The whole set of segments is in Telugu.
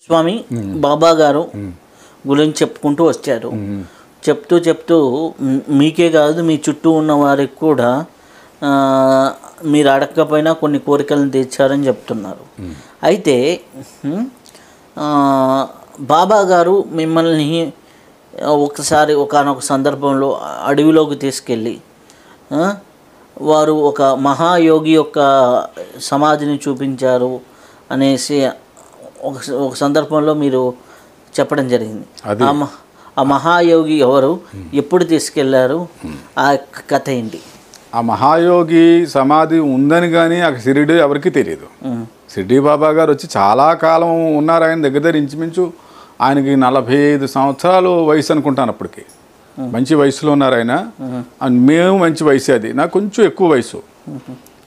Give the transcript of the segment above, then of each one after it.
స్వామి బాబా గారు గురించి చెప్పుకుంటూ వచ్చారు. చెప్తూ చెప్తూ మీకే కాదు మీ చుట్టూ ఉన్న వారికి కూడా మీరు అడగకపోయినా కొన్ని కోరికలను తీర్చారని చెప్తున్నారు. అయితే బాబా గారు మిమ్మల్ని ఒకసారి ఒకానొక సందర్భంలో అడవిలోకి తీసుకెళ్ళి వారు ఒక మహాయోగి యొక్క సమాధిని చూపించారు అనేసి ఒక సందర్భంలో మీరు చెప్పడం జరిగింది. ఆ మహాయోగి ఎవరు, ఎప్పుడు తీసుకెళ్లారు, ఆ కథ ఏంటి? ఆ మహాయోగి సమాధి ఉందని కానీ ఆ షిరిడి ఎవరికి తెలియదు. షిరిడి బాబా గారు వచ్చి చాలా కాలం ఉన్నారు. ఆయన దగ్గర ఇంచుమించు ఆయనకి 45 సంవత్సరాలు వయసు అనుకుంటాను. అప్పటికి మంచి వయసులో ఉన్నారు ఆయన. మేము మంచి వయసు, అది నాకు కొంచెం ఎక్కువ వయసు.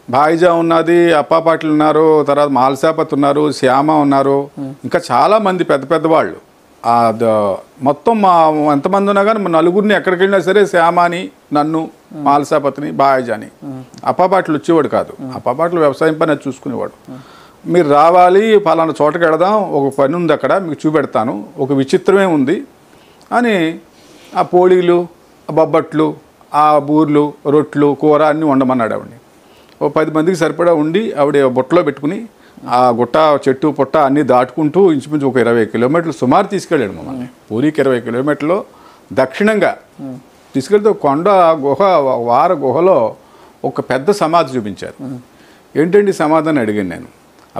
భాయిజా ఉన్నది, అప్పాపాట్లు ఉన్నారు, తర్వాత మాల్సాపత్ ఉన్నారు, శ్యామ ఉన్నారు, ఇంకా చాలామంది పెద్ద పెద్ద వాళ్ళు. మొత్తం మా ఎంతమంది ఉన్నా కానీ నలుగురిని ఎక్కడికి వెళ్ళినా సరే శ్యామాని, నన్ను, మాల్సాపతిని, భాయిజాని. అప్పాపాట్లు వచ్చేవాడు కాదు. అప్పాపాట్లు వ్యవసాయం పని అది చూసుకునేవాడు. మీరు రావాలి, ఫలానా చోటకి వెళదాం, ఒక పని ఉంది అక్కడ, మీకు చూపెడతాను, ఒక విచిత్రమే ఉంది అని ఆ పోళీలు, ఆ బొబ్బట్లు, ఆ బూర్లు, రొట్లు, కూర అన్నీ వండమన్నాడు ఆవిడని. ఓ 10 మందికి సరిపడా ఉండి ఆవిడ బుట్టలో పెట్టుకుని ఆ గుట్ట, చెట్టు, పుట్ట అన్నీ దాటుకుంటూ ఇంచుమించు ఒక 20 కిలోమీటర్లు సుమారు తీసుకెళ్ళాడు మమ్మల్ని. పూరికి 20 కిలోమీటర్లు దక్షిణంగా తీసుకెళ్తే కొండ గుహ, వార గుహలో ఒక పెద్ద సమాధి చూపించారు. ఏంటండి సమాధి అని అడిగాను నేను.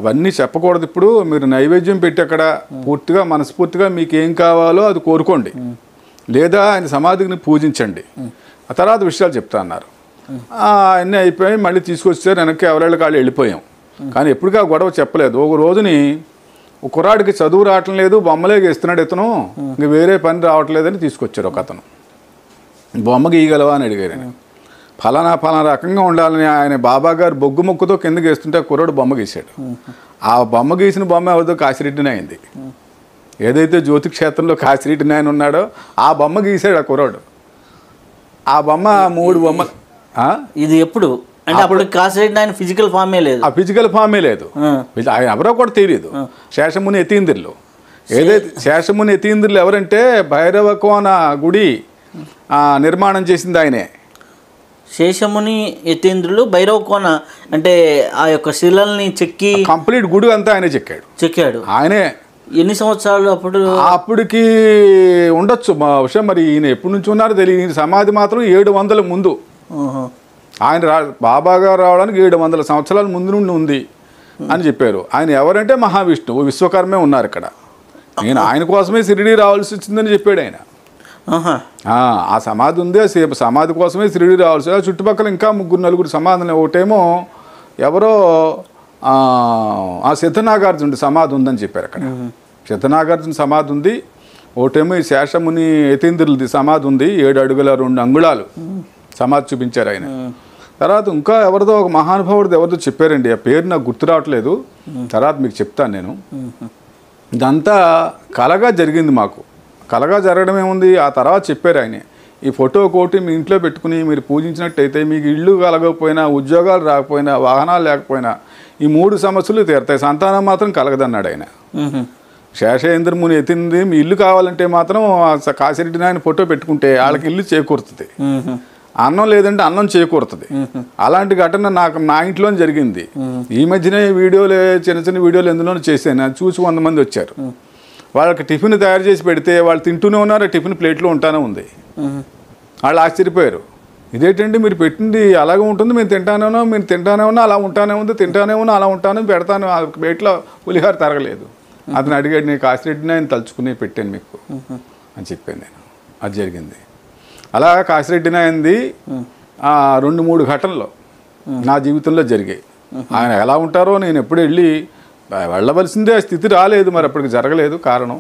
అవన్నీ చెప్పకూడదు ఇప్పుడు, మీరు నైవేద్యం పెట్టి అక్కడ పూర్తిగా మనస్ఫూర్తిగా మీకు ఏం కావాలో అది కోరుకోండి, లేదా ఆయన సమాధిని పూజించండి, ఆ తర్వాత విషయాలు చెప్తా అన్నారు. అన్నీ అయిపోయి మళ్ళీ తీసుకొచ్చారు. వెనక్కి ఎవరెళ్ళ కాళ్ళు వెళ్ళిపోయాం. కానీ ఎప్పటికీ ఆ గొడవ చెప్పలేదు. ఒక రోజుని ఒక కుర్రాడికి చదువు రావటం లేదు, బొమ్మలే గీస్తున్నాడు ఇతను, ఇంక వేరే పని రావట్లేదని తీసుకొచ్చారు. ఒక అతను బొమ్మ గీయగలవా అని అడిగారు. ఫలానా రకంగా ఉండాలని ఆయన బాబా గారు బొగ్గు మొక్కుతో కిందకి వేస్తుంటే కుర్రాడు బొమ్మ గీశాడు. ఆ బొమ్మ గీసిన బొమ్మ ఎవరితో కాశిరెడ్డి నాయింది. ఏదైతే జ్యోతి క్షేత్రంలో కాశిరెడ్డి నాయన ఉన్నాడో ఆ బొమ్మ గీశాడు ఆ కుర్రాడు. ఆ బొమ్మ 3 బొమ్మలు. ఇది ఎప్పుడు అంటే అప్పుడు కాశిరెడ్డి నాయన ఫిజికల్ ఫామే లేదు. ఆ ఫిజికల్ ఫామే లేదు. ఆయన ఎవరో కూడా తెలియదు. శేషముని యతీంద్రులు, ఏదైతే శేషముని యతీంద్రులు ఎవరంటే భైరవకోన గుడి నిర్మాణం చేసింది ఆయనే. శేషముని యతీంద్రులు భైరవకోన అంటే ఆ యొక్క శిలల్ని చెక్కి కంప్లీట్ గుడి అంతా ఆయనే చెక్కాడు. ఆయనే. ఎన్ని సంవత్సరాలు అప్పటికి ఉండొచ్చు మా విషయం, మరి ఈయన ఎప్పటి నుంచి ఉన్నారో తెలియదు. ఈయన సమాధి మాత్రం 700 ముందు. ఆయన బాబా గారు రావడానికి 700 సంవత్సరాల ముందు నుండి ఉంది అని చెప్పారు. ఆయన ఎవరంటే మహావిష్ణువు, విశ్వకర్మే ఉన్నారు ఇక్కడ. నేను ఆయన కోసమే షిరిడి రావాల్సి వచ్చిందని చెప్పాడు ఆయన. ఆ సమాధి ఉంది, ఆ సమాధి కోసమే షిరిడి రావాల్సి. చుట్టుపక్కల ఇంకా 3-4 సమాధులు. ఒకటేమో ఎవరో ఆ సిద్ధనాగార్జునుడి సమాధి ఉందని చెప్పారు అక్కడ. సిద్ధనాగార్జున సమాధి ఉంది. ఒకటేమో ఈ శేషముని యతీంద్రులది సమాధి ఉంది, 7 అడుగుల 2 అంగుళాలు సమాధి చూపించారు ఆయన. తర్వాత ఇంకా ఎవరిదో ఒక మహానుభావుడిది ఎవరిదో చెప్పారండి, ఆ పేరు నాకు గుర్తు రావట్లేదు, తర్వాత మీకు చెప్తాను నేను. ఇదంతా కలగా జరిగింది మాకు. కలగా జరగడం ఏముంది, ఆ తర్వాత చెప్పారు ఆయన, ఈ ఫోటో కోటి మీ ఇంట్లో పెట్టుకుని మీరు పూజించినట్టయితే మీకు ఇళ్ళు కలగకపోయినా, ఉద్యోగాలు రాకపోయినా, వాహనాలు లేకపోయినా ఈ 3 సమస్యలు తీరుతాయి, సంతానం మాత్రం కలగదన్నాడు ఆయన. శేషేంద్ర ముని ఎత్తింది, మీ ఇల్లు కావాలంటే మాత్రం కాశిరెడ్డి నాయన ఫోటో పెట్టుకుంటే వాళ్ళకి ఇల్లు చేకూరుతుంది, అన్నం లేదంటే అన్నం చేకూరుతుంది. అలాంటి ఘటన నా ఇంట్లోనే జరిగింది. ఈ మధ్యనే వీడియోలు, చిన్న వీడియోలు ఎందులోనూ చేశాను, అది చూసి 100 మంది వచ్చారు. వాళ్ళకి టిఫిన్ తయారు చేసి పెడితే వాళ్ళు తింటూనే ఉన్నారు, టిఫిన్ ప్లేట్లో ఉంటానే ఉంది. వాళ్ళు ఆశ్చర్యపోయారు, ఇదేంటండి మీరు పెట్టింది అలాగే ఉంటుంది, మీరు తింటానే ఉన్నా అలా ఉంటానే ఉంది, తింటానే ఉన్నా అలా ఉంటాను, పెడతాను, ఆ ప్లేట్లో పులిహార తరగలేదు. అతను అడిగాడు, నేను కాశిరెడ్డిని ఆయన తలుచుకుని పెట్టాను మీకు అని చెప్పాను నేను. అది జరిగింది. అలా కాశిరెడ్డిని అయింది 2-3 ఘటనలు నా జీవితంలో జరిగాయి. ఆయన ఎలా ఉంటారో నేను ఎప్పుడు వెళ్ళవలసిందే స్థితి రాలేదు, మరి అప్పటికి జరగలేదు కారణం.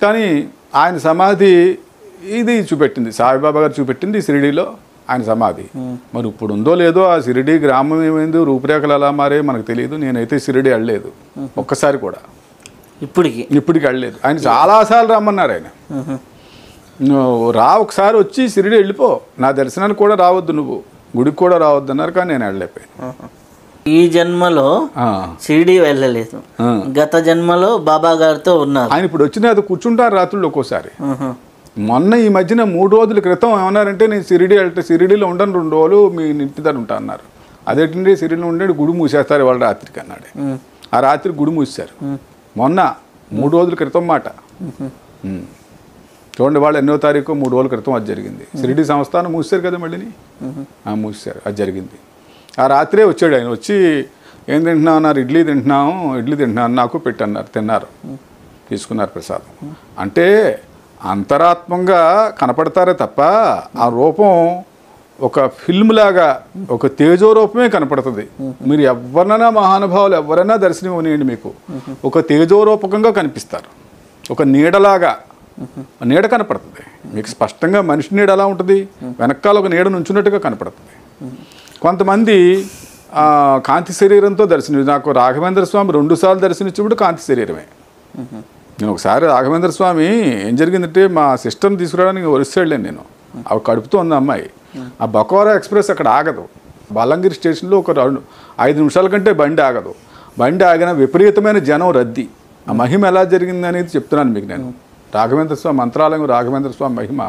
కానీ ఆయన సమాధి ఇది చూపెట్టింది, సాయిబాబా గారు చూపెట్టింది షిరిడీలో ఆయన సమాధి. మరి ఇప్పుడు ఉందో లేదో, ఆ షిరిడీ గ్రామం ఏమైందో, రూపురేఖలు ఎలా మారే మనకు తెలియదు. నేనైతే షిరిడీ వెళ్ళలేదు ఒక్కసారి కూడా, ఇప్పటికి వెళ్ళలేదు. ఆయన చాలాసార్లు రమ్మన్నారు ఆయన, నువ్వు రా ఒకసారి వచ్చి షిరిడీ వెళ్ళిపో, నా దర్శనానికి కూడా రావద్దు, నువ్వు గుడికి కూడా రావద్దు అన్నారు. కానీ నేను వెళ్ళలేకపోయాను. ఈ జన్మలో ఆ, షిరిడి వెళ్ళలేదు, ఆ. గత జన్మలో బాబా గారితో ఉన్నారు. ఆయన ఇప్పుడు వచ్చిన అది కూర్చుంటారు రాత్రులు ఒక్కోసారి. ఆహా. మొన్న ఈ మధ్యన 3 రోజుల క్రితం ఏమన్నారంటే నేను షిరిడి వెళ్తే షిరిడిలో ఉండను 2 రోజులు మీ ఇంటి దగ్గర ఉంటా అన్నారు. అదేంటంటే షిరిడిలో ఉండే గుడి మూసేస్తారు వాళ్ళ రాత్రికి అన్నాడు. ఆ రాత్రి గుడి మూసేశారు మొన్న 3 రోజుల క్రితం మాట. చూడండి వాళ్ళు ఎన్నో తారీఖు 3 రోజుల క్రితం అది జరిగింది. షిరిడి సంస్థానం మూసేశారు కదా మళ్ళీని, మూసేశారు. అది జరిగింది. ఆ రాత్రే వచ్చాడు ఆయన. వచ్చి ఏం తింటున్నావు అన్నారు. ఇడ్లీ తింటున్నాను నాకు పెట్టన్నారు. తిన్నారు, తీసుకున్నారు ప్రసాదం. అంటే అంతరాత్మంగా కనపడతారే తప్ప ఆ రూపం ఒక ఫిల్మ్ లాగా ఒక తేజో రూపమే కనపడుతుంది. మీరు ఎవరినైనా మహానుభావులు ఎవరైనా దర్శనం ఇవ్వనియండి, మీకు ఒక తేజో రూపకంగా కనిపిస్తారు. ఒక నీడలాగా నీడ కనపడుతుంది మీకు స్పష్టంగా. మనిషి నీడ ఎలా ఉంటుంది, వెనకాల ఒక నీడ నుంచున్నట్టుగా కనపడుతుంది. కొంతమంది కాంతి శరీరంతో దర్శనం. నాకు రాఘవేంద్ర స్వామి 2 సార్లు దర్శనిచ్చినప్పుడు కాంతి శరీరమే. నేను ఒకసారి రాఘవేంద్ర స్వామి ఏం జరిగిందంటే మా సిస్టర్ని తీసుకురావడానికి ఒరిస్సా వెళ్ళాను నేను. అవి కడుపుతూ ఉంది అమ్మాయి. ఆ బకోరా ఎక్స్ప్రెస్ అక్కడ ఆగదు. బాలంగిరి స్టేషన్లో ఒక 5 నిమిషాల కంటే బండి ఆగదు. బండి ఆగిన విపరీతమైన జనం రద్దీ. ఆ మహిమ ఎలా జరిగింది అనేది చెప్తున్నాను మీకు నేను. రాఘవేంద్ర స్వామి మంత్రాలయం, రాఘవేంద్ర స్వామి మహిమ.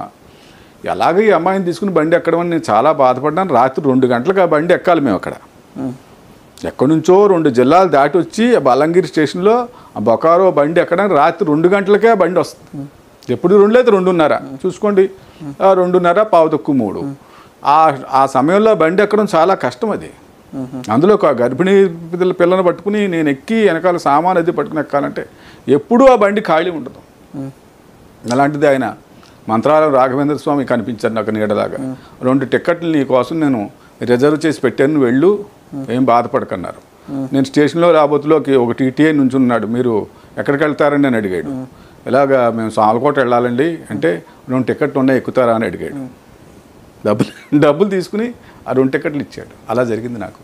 ఎలాగ ఈ అమ్మాయిని తీసుకుని బండి ఎక్కడమని నేను చాలా బాధపడ్డాను. రాత్రి 2 గంటలకు ఆ బండి ఎక్కాలి మేము అక్కడ. ఎక్కడి నుంచో 2 జిల్లాలు దాటి వచ్చి బాలంగిరి స్టేషన్లో ఆ బొకారో బండి ఎక్కడానికి రాత్రి 2 గంటలకే ఆ బండి వస్తుంది. ఎప్పుడు 2 లేదు 2:30 చూసుకోండి. 2:30 3:15. ఆ సమయంలో బండి ఎక్కడం చాలా కష్టం. అది అందులో ఒక గర్భిణీ పిల్లని పట్టుకుని నేను ఎక్కి వెనకాల సామాన్ అది పట్టుకుని ఎక్కాలంటే ఎప్పుడూ ఆ బండి ఖాళీ ఉండదు. అలాంటిది ఆయన మంత్రాలయం రాఘవేంద్ర స్వామి కనిపించారు నాకు నీడలాగా. 2 టికెట్లు నీ కోసం నేను రిజర్వ్ చేసి పెట్టాను, వెళ్ళు, ఏం బాధపడకన్నారు. నేను స్టేషన్లో రాబోతులోకి ఒక టీటీఐ నుంచి ఉన్నాడు. మీరు ఎక్కడికి వెళ్తారని నేను అడిగాడు. ఇలాగా మేము సామలకోట వెళ్ళాలండి అంటే 2 టికెట్లు ఉన్నాయి, ఎక్కుతారా అని అడిగాడు. డబ్బులు తీసుకుని ఆ 2 టికెట్లు ఇచ్చాడు. అలా జరిగింది నాకు.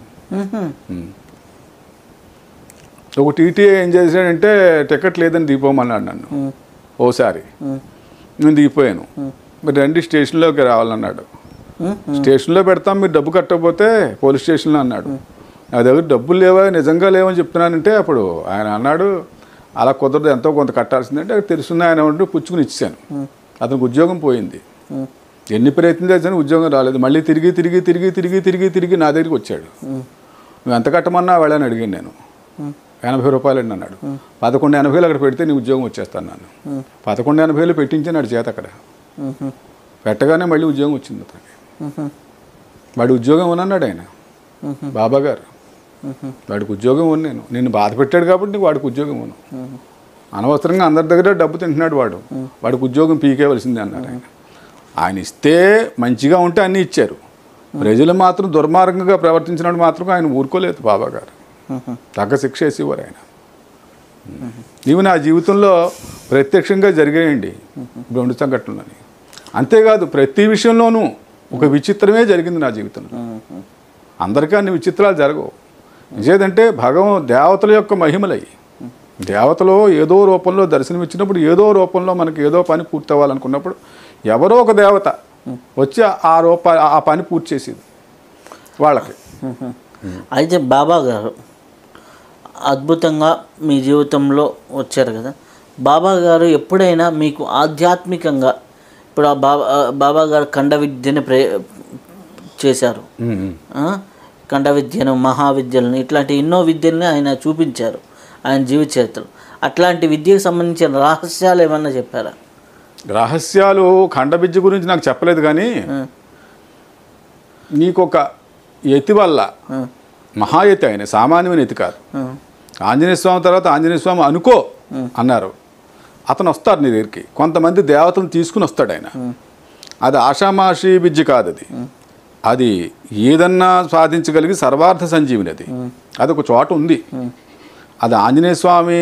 ఒక టీటీఐ ఏం చేశాడంటే టికెట్ లేదని దిగిపోమన్నాడు నన్ను ఓసారి. నేను దిగిపోయాను. మీరు రండి స్టేషన్లోకి రావాలన్నాడు. స్టేషన్లో పెడతాం, మీరు డబ్బు కట్టకపోతే పోలీస్ స్టేషన్లో అన్నాడు. నా దగ్గర డబ్బులు లేవా, నిజంగా లేవని చెప్తున్నానంటే అప్పుడు ఆయన అన్నాడు అలా కుదరదు, ఎంతో కొంత కట్టాల్సిందంటే అది తెలుస్తుంది. ఆయన ఉండి పుచ్చుకుని ఇచ్చాను. అతనికి ఉద్యోగం పోయింది. ఎన్ని ప్రయత్నం చేశాను ఉద్యోగం రాలేదు. మళ్ళీ తిరిగి నా దగ్గరికి వచ్చాడు. నువ్వు ఎంత కట్టమన్నా వెళ్ళని అడిగాను నేను. 80 రూపాయలు అండి అన్నాడు. 1180 అక్కడ పెడితే నీ ఉద్యోగం వచ్చేస్తాను నన్ను. 1180 పెట్టించాను వాడి చేత అక్కడ. పెట్టగానే మళ్ళీ ఉద్యోగం వచ్చింది అతనికి. వాడి ఉద్యోగం ఉన్నాడు ఆయన బాబా గారు. వాడికి ఉద్యోగం ఉన్నాను. నిన్ను బాధ పెట్టాడు కాబట్టి నీకు వాడికి ఉద్యోగం ఉన్నాను. అనవసరంగా అందరి దగ్గర డబ్బు తింటున్నాడు వాడికి ఉద్యోగం పీకేవలసిందే అన్నారు ఆయన. ఆయన ఇస్తే మంచిగా ఉంటే అన్నీ ఇచ్చారు. ప్రజలు మాత్రం దుర్మార్గంగా ప్రవర్తించినప్పుడు మాత్రం ఆయన ఊరుకోలేదు బాబా గారు. తగ్గ శిక్ష వేసేవారు ఆయన. ఇవి నా జీవితంలో ప్రత్యక్షంగా జరిగాయండి 2 సంఘటనలని. అంతేకాదు ప్రతి విషయంలోనూ ఒక విచిత్రమే జరిగింది నా జీవితంలో. అందరికీ అన్ని విచిత్రాలు జరగవు. నిజేదంటే దేవతల యొక్క మహిమలయ్యి. దేవతలో ఏదో రూపంలో దర్శనమిచ్చినప్పుడు ఏదో రూపంలో మనకి ఏదో పని పూర్తి అవ్వాలనుకున్నప్పుడు ఎవరో ఒక దేవత వచ్చి ఆ పని పూర్తి చేసేది వాళ్ళకి. అయితే బాబా గారు అద్భుతంగా మీ జీవితంలో వచ్చారు కదా. బాబా గారు ఎప్పుడైనా మీకు ఆధ్యాత్మికంగా ఇప్పుడు ఆ బాబా గారు ఖండ విద్యని చేశారు. ఖండ విద్యను, మహావిద్యలను, ఇట్లాంటి ఎన్నో విద్యల్ని ఆయన చూపించారు ఆయన జీవిత చరిత్రలో. అట్లాంటి విద్యకు సంబంధించిన రహస్యాలు ఏమన్నా చెప్పారా? రహస్యాలు ఖండ విద్య గురించి నాకు చెప్పలేదు, కానీ నీకొక యతి వల్ల, మహాయతి ఆయన, సామాన్యమైన యతి కాదు. ఆంజనేయ స్వామి తర్వాత ఆంజనేయ స్వామి అనుకో అన్నారు. అతను వస్తాడు నీ దగ్గరికి. కొంతమంది దేవతలను తీసుకుని వస్తాడు ఆయన. అది ఆషామాషి విద్య కాదు. అది ఏదన్నా సాధించగలిగి సర్వార్థ సంజీవిని. అది ఒక చోట ఉంది. అది ఆంజనేయ స్వామి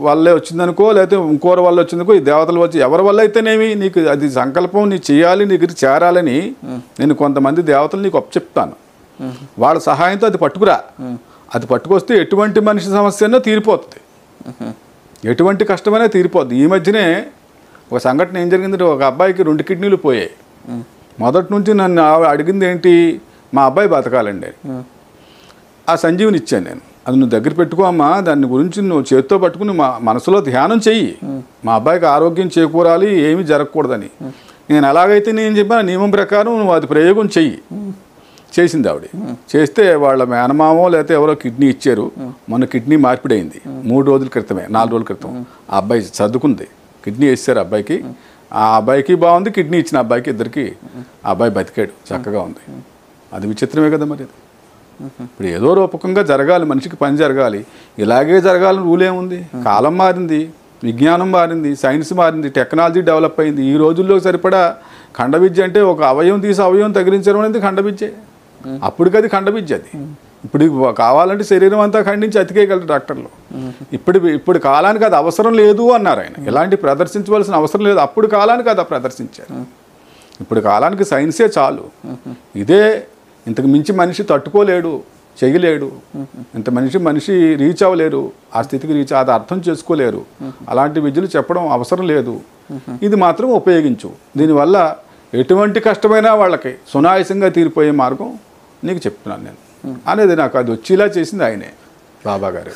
వల్లే వచ్చిందనుకో, లేకపోతే ఇంకోరి వల్ల వచ్చిందనుకో, ఈ దేవతలు వచ్చి ఎవరి వల్ల అయితేనేమి నీకు అది సంకల్పం నీ చేయాలి, నీకు చేరాలని నేను కొంతమంది దేవతలు నీకు అప్పచెప్తాను. వాళ్ళ సహాయంతో అది పట్టుకురా. అది పట్టుకొస్తే ఎటువంటి మనిషి సమస్య అయినా తీరిపోతుంది, ఎటువంటి కష్టమైనా తీరిపోద్ది. ఈ మధ్యనే ఒక సంఘటన ఏం జరిగిందంటే, ఒక అబ్బాయికి 2 కిడ్నీలు పోయాయి. మొదటి నుంచి నన్ను అడిగింది ఏంటి, మా అబ్బాయి బతకాలండి. ఆ సంజీవిని ఇచ్చాను నేను. అది నువ్వు దగ్గర పెట్టుకో అమ్మా, దాని గురించి నువ్వు చేత్తో పట్టుకుని మనసులో ధ్యానం చెయ్యి. మా అబ్బాయికి ఆరోగ్యం చేకూరాలి, ఏమీ జరగకూడదని. నేను ఎలాగైతే నేను చెప్పిన నియమం ప్రకారం నువ్వు అది ప్రయోగం చెయ్యి. చేసింది ఆవిడ. చేస్తే వాళ్ళ మేనమామో లేకపోతే ఎవరో కిడ్నీ ఇచ్చారు. మొన్న కిడ్నీ మార్పిడైంది 3 రోజుల క్రితమే, 4 రోజుల క్రితం. ఆ అబ్బాయి చదువుకుంది, కిడ్నీ వేసారు అబ్బాయికి. ఆ అబ్బాయికి బాగుంది, కిడ్నీ ఇచ్చిన అబ్బాయికి, ఇద్దరికి. ఆ అబ్బాయి బతికాడు, చక్కగా ఉంది. అది విచిత్రమే కదా మరి. ఇప్పుడు ఏదో రూపకంగా జరగాలి, మనిషికి పని జరగాలి. ఇలాగే జరగాలని రూల్ ఏముంది? కాలం మారింది, విజ్ఞానం మారింది, సైన్స్ మారింది, టెక్నాలజీ డెవలప్ అయింది. ఈ రోజుల్లో సరిపడా ఖండ విద్య అంటే ఒక అవయవం తీసి అవయవం తగిలించడం అనేది ఖండ విద్య. అప్పటికది ఖండ విద్య. అది ఇప్పుడు కావాలంటే శరీరం అంతా ఖండించి అతికేయగలరు డాక్టర్లు. ఇప్పుడు కాలానికి అది అవసరం లేదు అన్నారు ఆయన. ఎలాంటి ప్రదర్శించవలసిన అవసరం లేదు. అప్పుడు కాలానికి అది ప్రదర్శించారు. ఇప్పుడు కాలానికి సైన్సే చాలు. ఇదే ఇంతకు మించి మనిషి తట్టుకోలేడు, చేయలేడు. ఇంత మనిషి రీచ్ అవ్వలేరు, ఆ స్థితికి అది అర్థం చేసుకోలేరు. అలాంటి విద్యలు చెప్పడం అవసరం లేదు. ఇది మాత్రం ఉపయోగించు. దీనివల్ల ఎటువంటి కష్టమైనా వాళ్ళకి సునాయాసంగా తీరిపోయే మార్గం నీకు చెప్తున్నాను నేను అనేది. నాకు అది వచ్చేలా చేసింది ఆయనే, బాబా గారు.